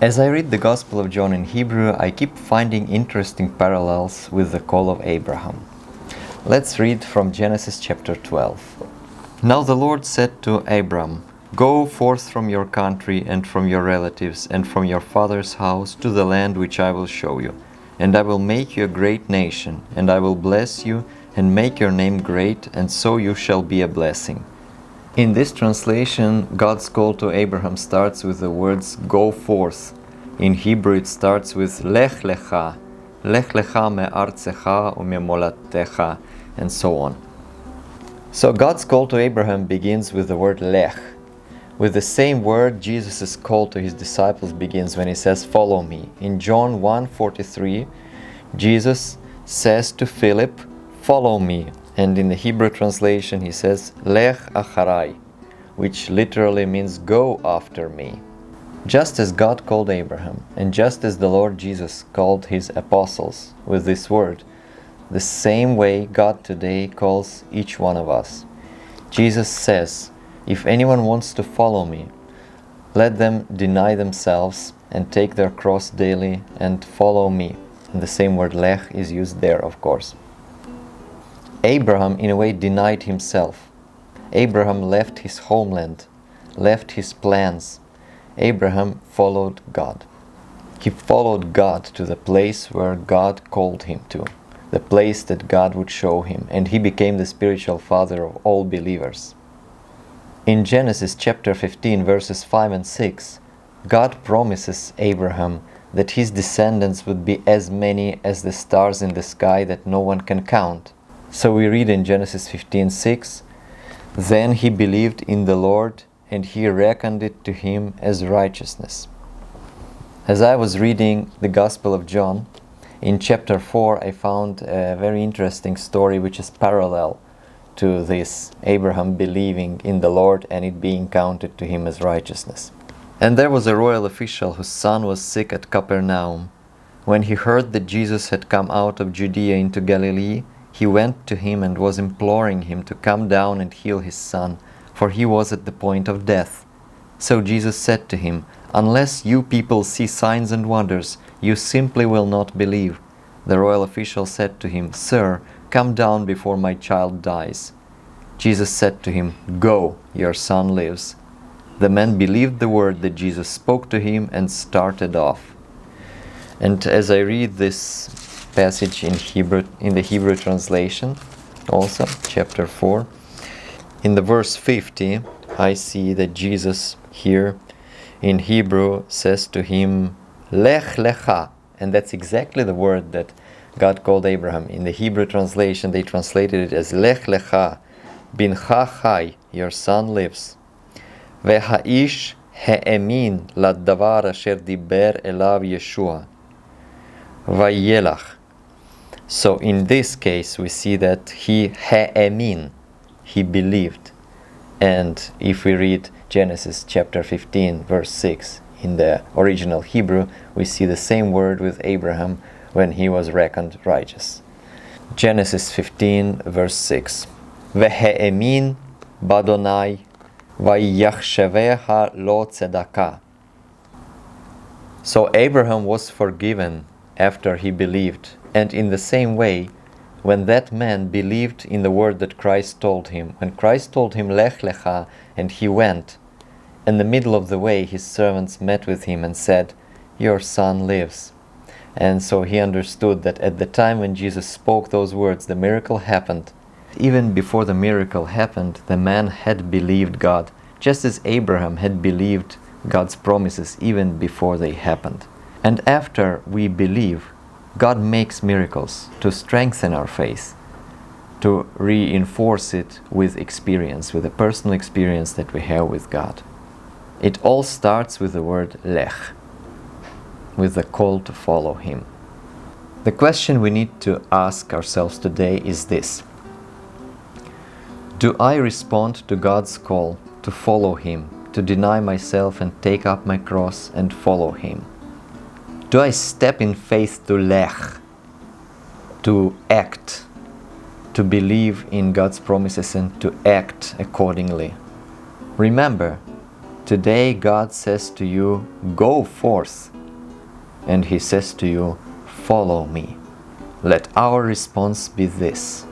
As I read the Gospel of John in Hebrew, I keep finding interesting parallels with the call of Abraham. Let's read from Genesis chapter 12. Now the Lord said to Abram, "Go forth from your country and from your relatives and from your father's house to the land which I will show you. And I will make you a great nation, and I will bless you and make your name great, and so you shall be a blessing." In this translation, God's call to Abraham starts with the words "go forth." In Hebrew it starts with "lech lecha me'artzecha u'memolatecha," and so on. So God's call to Abraham begins with the word lech. With the same word, Jesus' call to his disciples begins when he says, "Follow me." In John 1:43, Jesus says to Philip, "Follow me." And in the Hebrew translation, he says, "Lech acharai," which literally means "go after me." Just as God called Abraham, and just as the Lord Jesus called his apostles with this word, the same way God today calls each one of us. Jesus says, "If anyone wants to follow me, let them deny themselves and take their cross daily and follow me." And the same word lech is used there, of course. Abraham, in a way, denied himself. Abraham left his homeland, left his plans. Abraham followed God. He followed God to the place where God called him to, the place that God would show him, and he became the spiritual father of all believers. In Genesis chapter 15, verses 5 and 6, God promises Abraham that his descendants would be as many as the stars in the sky that no one can count. So we read in Genesis 15:6, "Then he believed in the Lord, and he reckoned it to him as righteousness." As I was reading the Gospel of John, in chapter 4 I found a very interesting story which is parallel to this, Abraham believing in the Lord and it being counted to him as righteousness. "And there was a royal official whose son was sick at Capernaum. When he heard that Jesus had come out of Judea into Galilee, he went to him and was imploring him to come down and heal his son, for he was at the point of death. So Jesus said to him, 'Unless you people see signs and wonders, you simply will not believe.' The royal official said to him, 'Sir, come down before my child dies.' Jesus said to him, 'Go, your son lives.' The man believed the word that Jesus spoke to him and started off." And as I read this passage in the Hebrew translation, also chapter 4, in the verse 50, I see that Jesus here in Hebrew says to him, "Lech lecha," and that's exactly the word that God called Abraham. In the Hebrew translation, they translated it as "Lech lecha, bincha chai," your son lives. "Veha'ish he'emin ladavar asher diber elav Yeshua, vayelach." So in this case, we see that he he'emin, he believed. And if we read Genesis chapter 15, verse 6, in the original Hebrew, we see the same word with Abraham when he was reckoned righteous. Genesis 15, verse 6. "Vehe'emin badonai vayachsheveha lo tzedakah." So Abraham was forgiven after he believed. And in the same way, when that man believed in the word that Christ told him, when Christ told him "Lech lecha," and he went, in the middle of the way his servants met with him and said, "Your son lives." And so he understood that at the time when Jesus spoke those words, the miracle happened. Even before the miracle happened, the man had believed God, just as Abraham had believed God's promises even before they happened. And after we believe, God makes miracles to strengthen our faith, to reinforce it with experience, with a personal experience that we have with God. It all starts with the word lech, with the call to follow Him. The question we need to ask ourselves today is this: do I respond to God's call to follow Him, to deny myself and take up my cross and follow Him? Do I step in faith to lech, to act, to believe in God's promises and to act accordingly? Remember, today God says to you, go forth. and He says to you, follow me. Let our response be this: